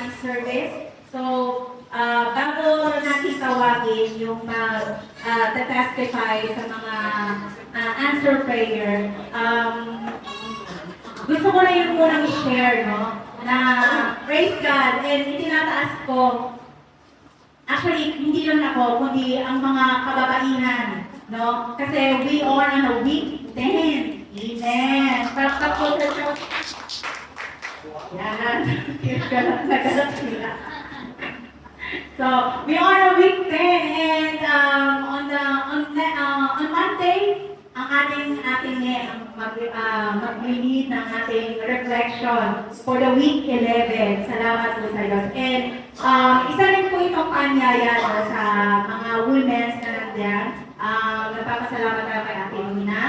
ating service. So, bago natin tawagin yung mag-testify sa mga answer prayer, gusto ko na yung munang i-share, no? Na praise God, and itinataas ko, actually, hindi lang ako, kundi ang mga kababaihan, no? Kasi we are on a week 10. Amen. Palakpak po sa Diyos. Yan. Nagalat sila. So, we are on week 10, and on Monday, ang ating mag-lead ng ating reflection for the week 11. Salamat po sa Diyos. And isa rin po itong paanyaya sa mga women's na nandiyan. Nagpapasalamat tayo kay Ate Nina,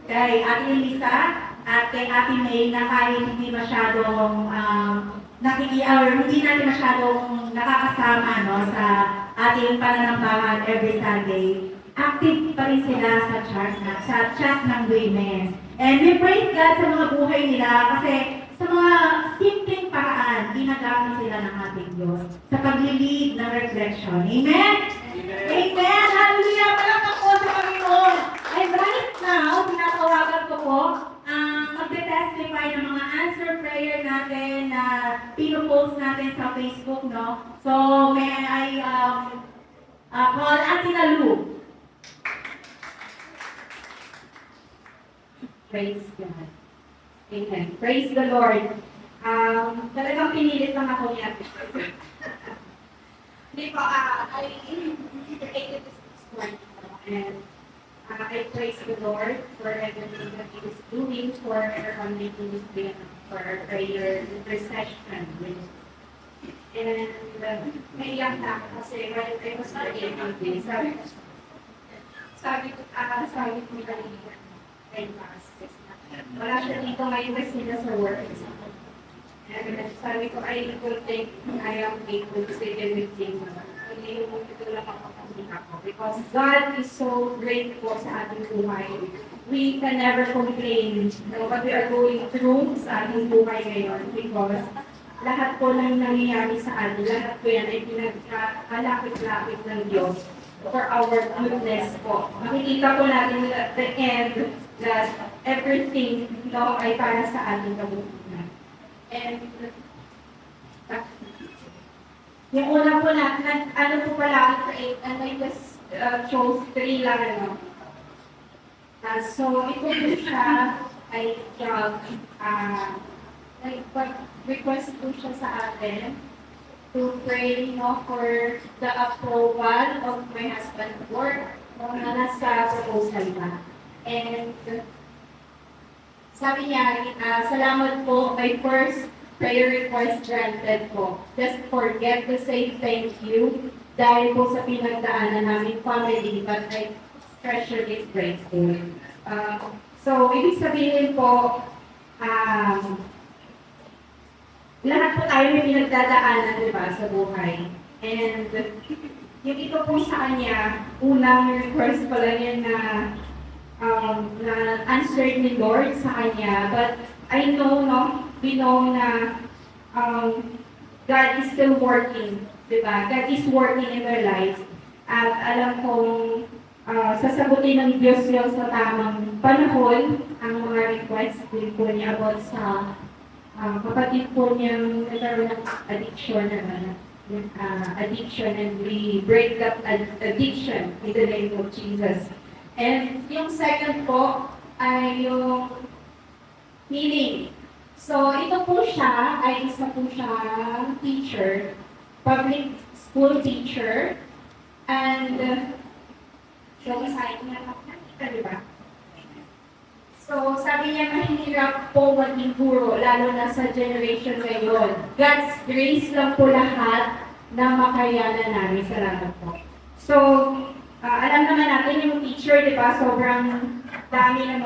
kay Ate Elisa, at kay Ate May na kahit hindi masyadong hindi natin masyadong nakakasama, no, sa ating pananambahan every Sunday. Active pa rin sila sa chat ng women. And we praise God sa mga buhay nila kasi sa mga simpleng paraan, ginagamit sila ng ating Diyos sa pag-lead ng reflection. Amen? Amen! Hallelujah! Palakpak po sa Panginoon! And right now, tinatawagan ko po magte-testify ng mga answer prayer natin na pinopost natin sa Facebook, no? So, may I call Ate Nalu. Praise God. Amen. Praise the Lord. Talagang pinilit lang ako niya. Hindi po, I created this morning, and I praise the Lord for everything that He is doing for making this day for prayer, intercession. And naiyak na ako kasi while I was praying on this, sabi ko kanina, kay Pastor, wala siya dito ngayon kasi nasa work. And sabi ko, I will think I am able to say everything. Hindi mo ito lang ako. Because God is so great po sa ating buhay. We can never complain what we are going through sa ating buhay ngayon because lahat po ng nangyayari sa atin, lahat po yan ay pinagkalapit-lapit ng Diyos for our goodness po. Makikita po natin at the end that everything ay para sa ating kabutihan. And yung una po na, ano po pala, create, and I just chose 3 lang, so, ito po siya, ay request po siya sa atin to pray, for the approval of my husband's work, na nasa proposal na. And, sabi niya, salamat po, my first prayer request granted po. Just forget to say thank you dahil po sa pinagdaanan namin family, but I treasure it grateful. So, ibig sabihin po, lahat po tayo may pinagdadaanan, di ba, sa buhay. And yung ito po sa kanya, unang request pala niya na answered ni Lord sa kanya, but I know, we know na God is still working, di ba? God is working in their lives. At alam kong sasagutin ng Diyos yun sa tamang panahon ang mga request din po niya about sa kapatid po niyang nagkaroon ng addiction, and we break that addiction in the name of Jesus. And yung second po ay yung healing. So, ito po siya, ay isa po siya teacher, public school teacher, and so, isahin niya nakita, di ba? So, sabi niya, mahirap po maging guro, lalo na sa generation ngayon. God's grace lang po lahat na makayanan namin. Salamat po. So, alam naman natin yung teacher, di ba? Sobrang dami ng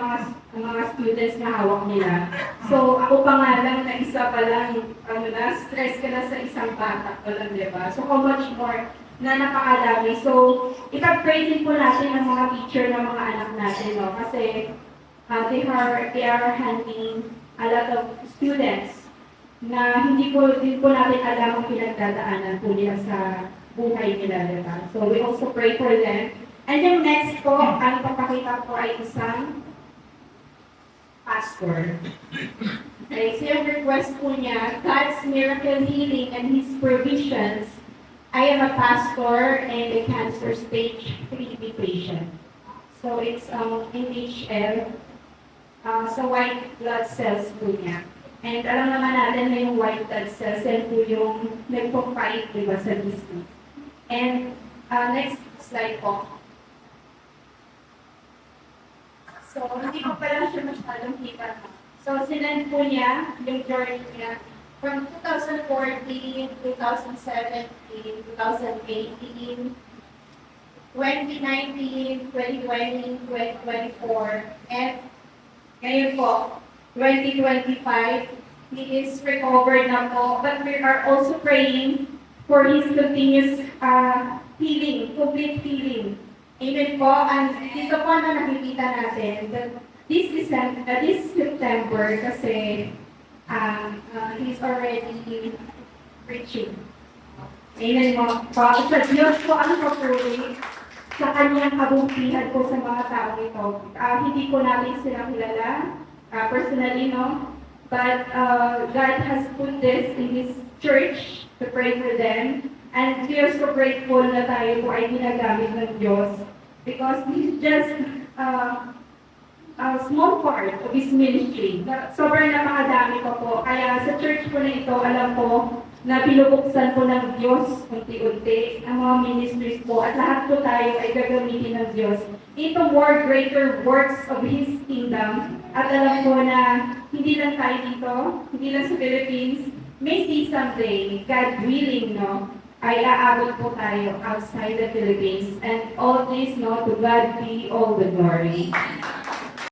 mga students na hawak nila. So, ako pa nga lang na isa pa lang, stress ka na sa isang bata pa lang, di ba? So, how much more na napakadami. So, ipag-pray din po natin ang mga teacher ng mga anak natin, no? Kasi they are handling a lot of students na hindi po din po natin alam ang pinagdadaanan po nila sa buhay nila, diba? So we also pray for them. And then next po, ang papakita ko ay isang pastor. Okay, so yung request po niya, God's miracle healing and His provisions. I am a pastor and a cancer stage 3B patient. So it's NHL, sa white blood cells po niya. And alam naman natin na yung white blood cells, yan po yung nagpo-fight, diba, sa disease. And next slide po. So, hindi ko pala siya masyadong kita. So, sinend po niya yung journey niya from 2014, 2017, 2018, 2019, 2020, 2024, and ngayon po, 2025, he is recovered na po, but we are also praying for his continuous healing, complete healing. Amen po. And dito po na nakikita natin that this September kasi he's already preaching. Amen po. Sa Diyos po ang papuri sa kanyang kabutihan po sa mga tao ito. Hindi po natin sila kilala personally, no? But God has put this in His church to pray for them. And we are so grateful na tayo po ay ginagamit ng Diyos because this is just a small part of His ministry. Sobrang napakadami pa po. Kaya sa church po na ito, alam po na pinubuksan po ng Diyos unti-unti ang mga ministries po at lahat po tayo ay gagamitin ng Diyos into more greater works of His kingdom. At alam po na hindi lang tayo dito, hindi lang sa Philippines, maybe someday, God willing, no, ay aabot po tayo outside the Philippines. And all this, no, to God be all the glory.